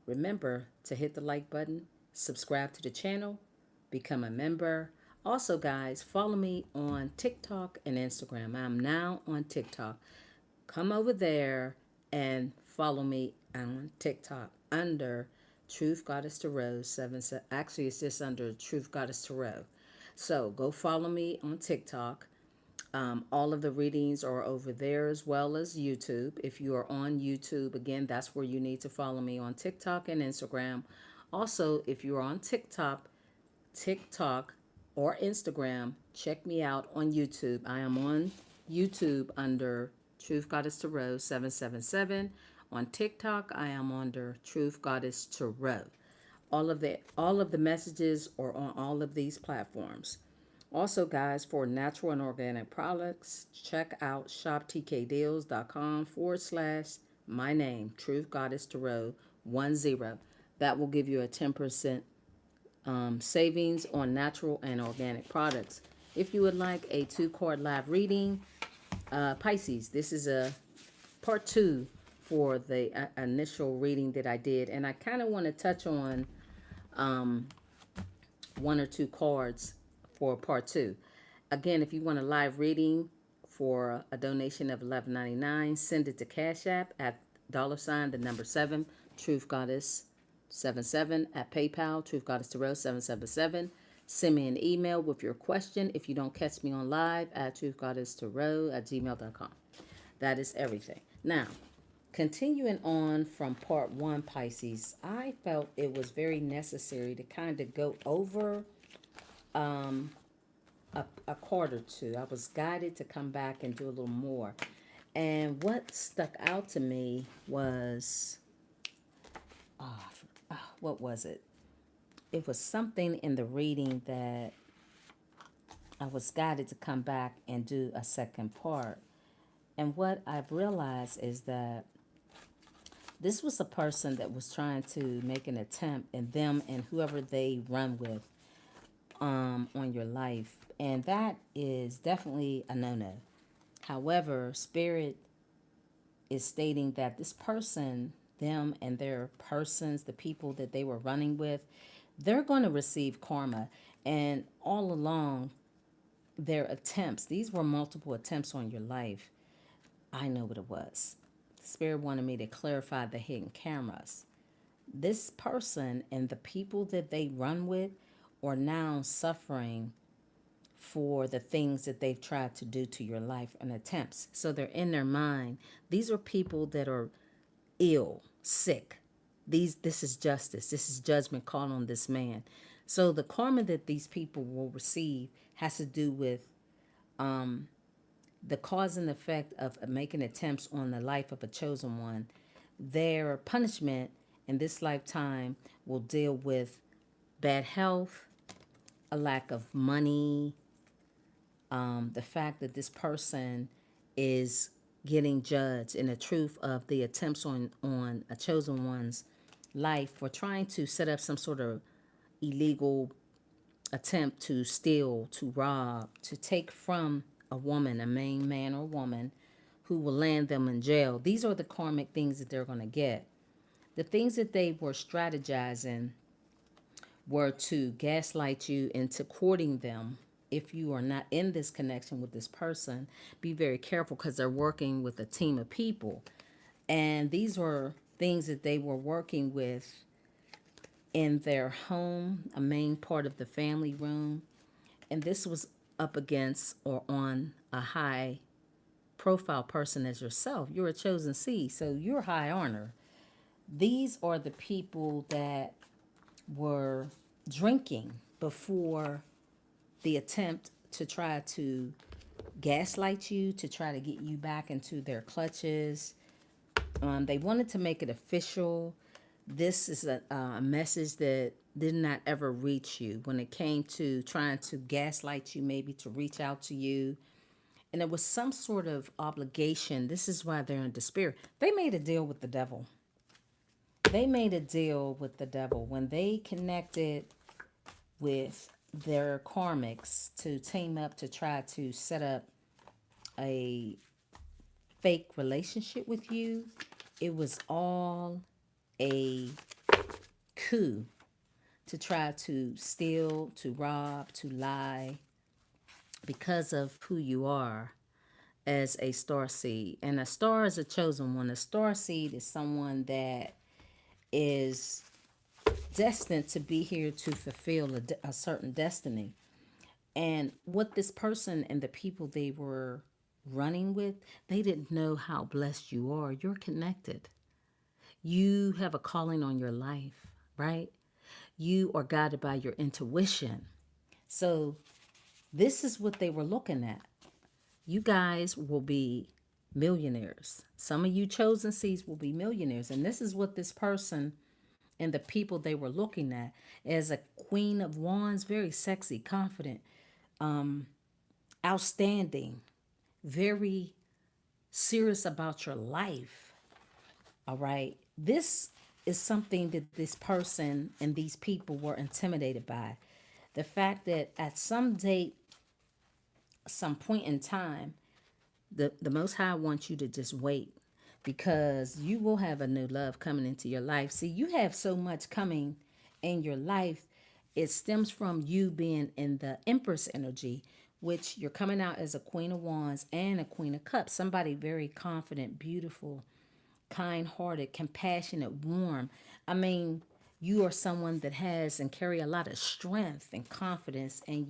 Remember to hit the like button, subscribe to the channel, become a member. Also, guys, follow me on TikTok and Instagram. I'm now on TikTok. Come over there and follow me on TikTok under Truth Goddess Tarot 7. Actually, it's just under Truth Goddess Tarot. So go follow me on TikTok. All of the readings are over there as well as YouTube. If you are on YouTube, again, that's where you need to follow me on TikTok and Instagram. Also, if you're on TikTok or Instagram, check me out on YouTube. I am on YouTube under Truth Goddess Tarot 777. On TikTok, I am under Truth Goddess Tarot. All of the messages are on all of these platforms. Also, guys, for natural and organic products, check out shoptkdeals.com/ my name, Truth Goddess Tarot 10. That will give you a 10% savings on natural and organic products. If you would like a 2-card live reading, Pisces, this is a part 2 for the initial reading that I did. And I kind of want to touch on one or two cards for part 2. Again, if you want a live reading for a donation of $11.99, send it to Cash App at $ the number 7, Truth Goddess 77 at PayPal, Truth Goddess Tarot 777. Send me an email with your question if you don't catch me on live at truthgoddesstarot@gmail.com. That is everything. Now, continuing on from part 1, Pisces, I felt it was very necessary to kind of go over a card or two. I was guided to come back and do a little more. And what stuck out to me was, what was it? It was something in the reading that I was guided to come back and do a second part. And what I've realized is that this was a person that was trying to make an attempt, and them and whoever they run with on your life. And that is definitely a no-no. However, Spirit is stating that this person, them and their persons, the people that they were running with, they're going to receive karma. And all along, their attempts, these were multiple attempts on your life. I know what it was. Spirit wanted me to clarify the hidden cameras. This person and the people that they run with are now suffering for the things that they've tried to do to your life and attempts. So they're in their mind. These are people that are ill, sick. This is justice. This is judgment called on this man. So the karma that these people will receive has to do with the cause and effect of making attempts on the life of a chosen one. Their punishment in this lifetime will deal with bad health, a lack of money, the fact that this person is getting judged in the truth of the attempts on a chosen one's life for trying to set up some sort of illegal attempt to steal, to rob, to take from a woman, a main man or woman, who will land them in jail. These are the karmic things that they're going to get. The things that they were strategizing were to gaslight you into courting them. If you are not in this connection with this person, be very careful, because they're working with a team of people. And these were things that they were working with in their home, a main part of the family room. And this was up against or on a high profile person as yourself. You're a chosen seed, so you're high honor. These are the people that were drinking before the attempt to try to gaslight you, to try to get you back into their clutches. They wanted to make it official. This is a message that did not ever reach you when it came to trying to gaslight you, maybe to reach out to you. And it was some sort of obligation. This is why they're in despair. They made a deal with the devil. They made a deal with the devil when they connected with their karmics to team up to try to set up a fake relationship with you. It was all a coup to try to steal, to rob, to lie because of who you are as a star seed. And a star is a chosen one. A star seed is someone that is destined to be here to fulfill a certain destiny. And what this person and the people they were running with, they didn't know how blessed you are. You're connected. You have a calling on your life, right? You are guided by your intuition. So, this is what they were looking at. You guys will be millionaires. Some of you chosen seeds will be millionaires. And this is what this person and the people they were looking at as a queen of wands, very sexy, confident, outstanding, very serious about your life. All right. This is something that this person and these people were intimidated by. The fact that at some date, some point in time, the Most High wants you to just wait because you will have a new love coming into your life. See, you have so much coming in your life. It stems from you being in the Empress energy, which you're coming out as a Queen of Wands and a Queen of Cups. Somebody very confident, beautiful, kind-hearted, compassionate, warm. I mean, you are someone that has and carry a lot of strength and confidence, and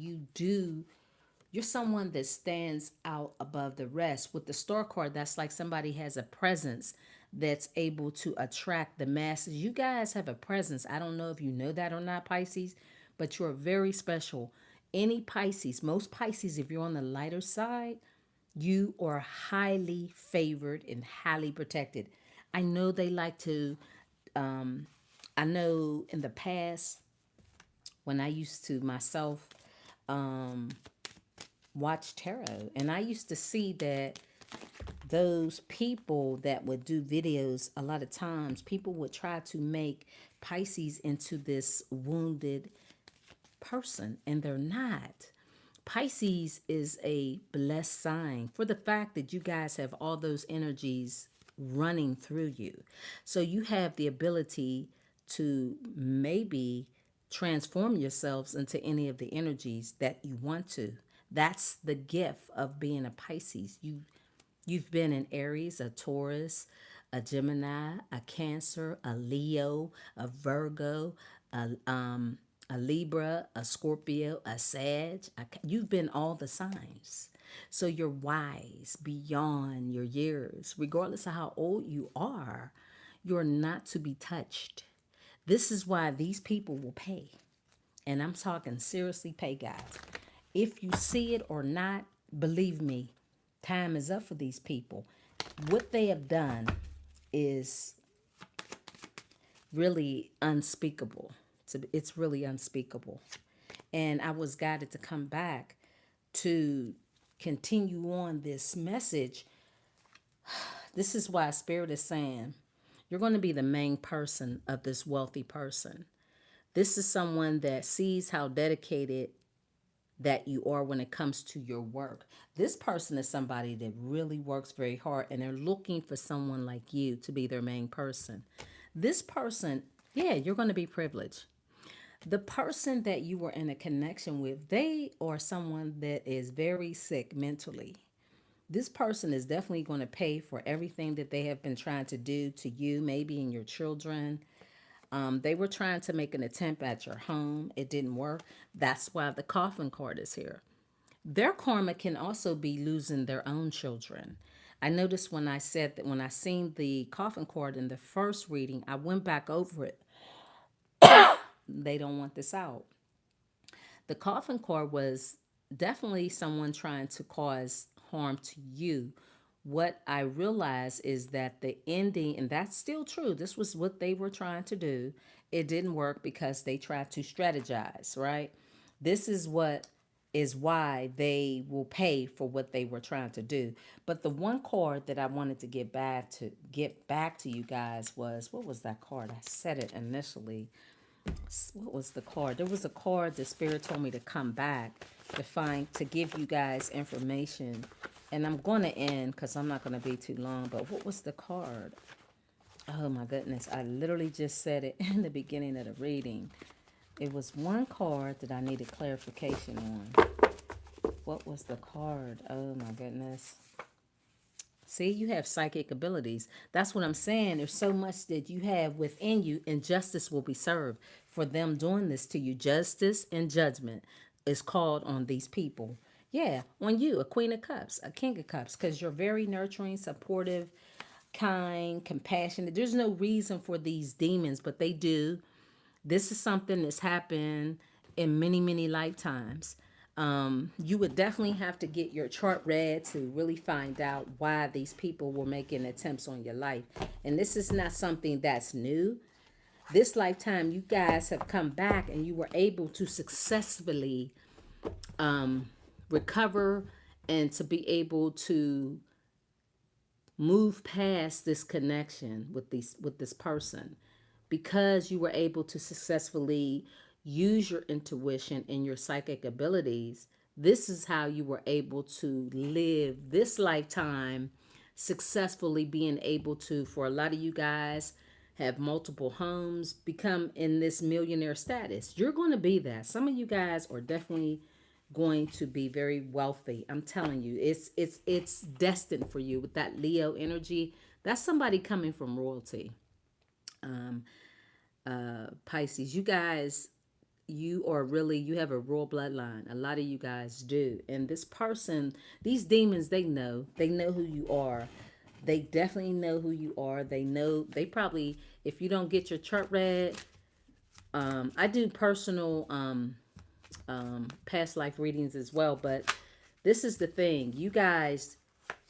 you're someone that stands out above the rest. With the star card, that's like somebody has a presence that's able to attract the masses. You guys have a presence. I don't know if you know that or not, Pisces, but you're very special. Any Pisces, most Pisces, if you're on the lighter side, you are highly favored and highly protected. I know they like to, I know in the past when I used to myself watch tarot, and I used to see that those people that would do videos, a lot of times people would try to make Pisces into this wounded person, and they're not. Pisces is a blessed sign for the fact that you guys have all those energies running through you. So you have the ability to maybe transform yourselves into any of the energies that you want to. That's the gift of being a Pisces. You've been an Aries, a Taurus, a Gemini, a Cancer, a Leo, a Virgo, a a Libra, a Scorpio, a Sag. You've been all the signs. So you're wise beyond your years. Regardless of how old you are, you're not to be touched. This is why these people will pay. And I'm talking seriously pay, guys. If you see it or not, believe me, time is up for these people. What they have done is really unspeakable. It's really unspeakable. And I was guided to come back to continue on this message. This is why Spirit is saying you're going to be the main person of this wealthy person. This is someone that sees how dedicated that you are when it comes to your work. This person is somebody that really works very hard, and they're looking for someone like you to be their main person. This person, yeah, you're going to be privileged. The person that you were in a connection with, they are someone that is very sick mentally. This person is definitely going to pay for everything that they have been trying to do to you, maybe in your children. They were trying to make an attempt at your home. It didn't work. That's why the coffin card is here. Their karma can also be losing their own children. I noticed when I said that when I seen the coffin card in the first reading, I went back over it. They don't want this out. The coffin card was definitely someone trying to cause harm to you. What I realized is that the ending, and that's still true, this was what they were trying to do. It didn't work because they tried to strategize, right? This is why they will pay for what they were trying to do. But the one card that I wanted to get back to you guys was, what was that card? I said it initially. What was the card? There was a card the Spirit told me to come back to give you guys information. And I'm going to end because I'm not going to be too long. But what was the card? Oh my goodness. I literally just said it in the beginning of the reading. It was one card that I needed clarification on. What was the card? Oh my goodness. See, you have psychic abilities. That's what I'm saying. There's so much that you have within you, and justice will be served for them doing this to you. Justice and judgment is called on these people. Yeah, on you, a Queen of Cups, a King of Cups, because you're very nurturing, supportive, kind, compassionate. There's no reason for these demons, but they do. This is something that's happened in many, many lifetimes. You would definitely have to get your chart read to really find out why these people were making attempts on your life. And this is not something that's new. This lifetime, you guys have come back and you were able to successfully recover and to be able to move past this connection with this person because you were able to successfully use your intuition and your psychic abilities. This is how you were able to live this lifetime successfully, being able to, for a lot of you guys, have multiple homes, become in this millionaire status. You're going to be that. Some of you guys are definitely going to be very wealthy. I'm telling you, it's destined for you with that Leo energy. That's somebody coming from royalty. Pisces, you guys, you are really, you have a royal bloodline. A lot of you guys do. And this person, these demons, they know who you are. They definitely know who you are. They know, they probably, if you don't get your chart read, I do personal past life readings as well. But this is the thing, you guys,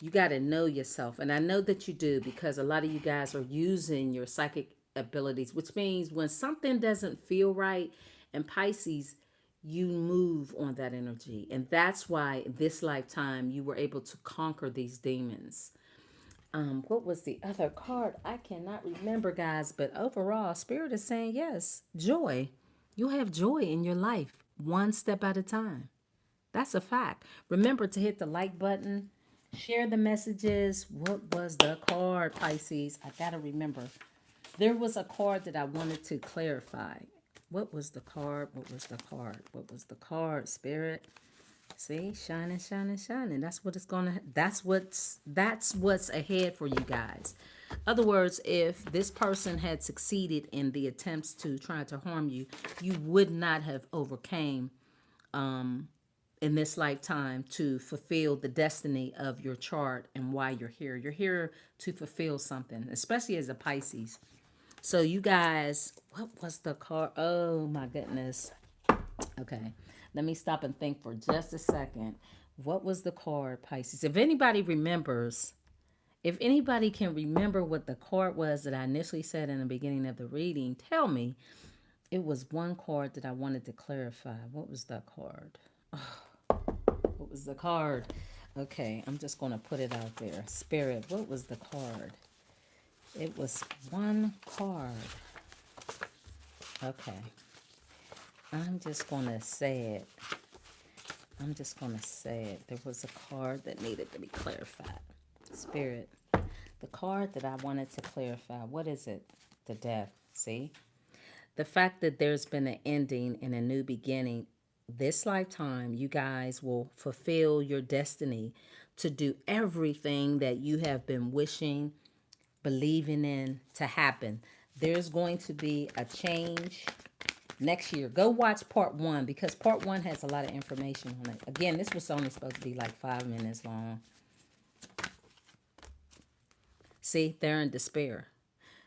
you got to know yourself. And I know that you do because a lot of you guys are using your psychic abilities, which means when something doesn't feel right, and Pisces, you move on that energy. And that's why this lifetime you were able to conquer these demons. What was the other card? I cannot remember, guys, but overall, Spirit is saying yes, joy. You'll have joy in your life, one step at a time. That's a fact. Remember to hit the like button, share the messages. What was the card, Pisces? I gotta remember. There was a card that I wanted to clarify. What was the card? What was the card? What was the card, Spirit? See, shining, shining, shining. That's what it's gonna. That's what's ahead for you guys. Other words, if this person had succeeded in the attempts to try to harm you, you would not have overcame in this lifetime to fulfill the destiny of your chart and why you're here. You're here to fulfill something, especially as a Pisces. So you guys, what was the card? Oh my goodness. Okay. Let me stop and think for just a second. What was the card, Pisces? If anybody remembers, if anybody can remember what the card was that I initially said in the beginning of the reading, tell me. It was one card that I wanted to clarify. What was that card? What was the card? Okay, I'm just going to put it out there. Spirit, what was the card? It was one card. Okay. I'm just going to say it. I'm just going to say it. There was a card that needed to be clarified. Spirit, the card that I wanted to clarify, what is it? The death. See? The fact that there's been an ending and a new beginning. This lifetime, you guys will fulfill your destiny to do everything that you have been wishing, believing in to happen. There's going to be a change next year. Go watch part one because part one has a lot of information on it. Again, this was only supposed to be like 5 minutes long. See, they're in despair.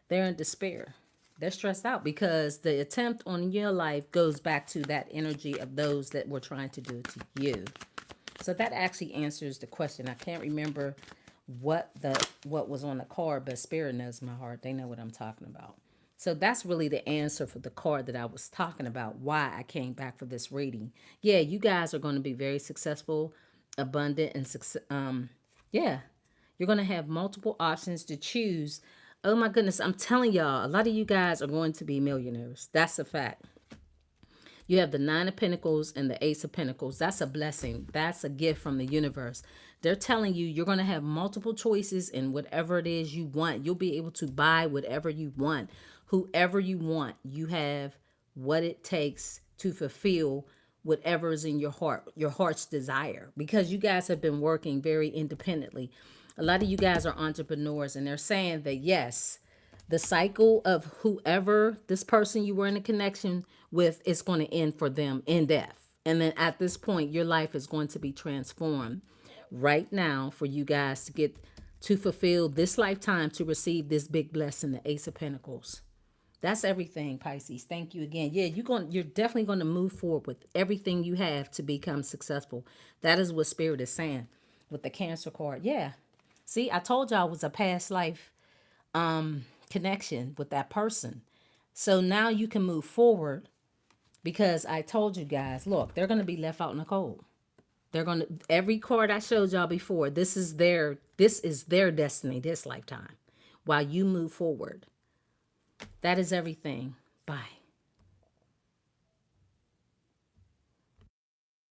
They're in despair. They're stressed out because the attempt on your life goes back to that energy of those that were trying to do it to you. So that actually answers the question. I can't remember what was on the card, but Spirit knows my heart. They know what I'm talking about. So that's really the answer for the card that I was talking about, why I came back for this reading. Yeah, you guys are going to be very successful, abundant, and yeah, you're going to have multiple options to choose. Oh my goodness, I'm telling y'all, a lot of you guys are going to be millionaires. That's a fact. You have the Nine of Pentacles and the Ace of Pentacles. That's a blessing. That's a gift from the universe. They're telling you you're going to have multiple choices in whatever it is you want. You'll be able to buy whatever you want, whoever you want. You have what it takes to fulfill whatever is in your heart's desire, because you guys have been working very independently. A lot of you guys are entrepreneurs, and they're saying that yes, the cycle of whoever this person you were in a connection with is going to end for them in death. And then at this point, your life is going to be transformed right now for you guys to get to fulfill this lifetime to receive this big blessing, the Ace of Pentacles. That's everything, Pisces. Thank you again. Yeah, you're definitely going to move forward with everything you have to become successful. That is what Spirit is saying with the Cancer card. Yeah. See, I told y'all it was a past life connection with that person. So now you can move forward, because I told you guys, look, they're going to be left out in the cold. They're going to, every card I showed y'all before, this is their destiny this lifetime while you move forward. That is everything. Bye.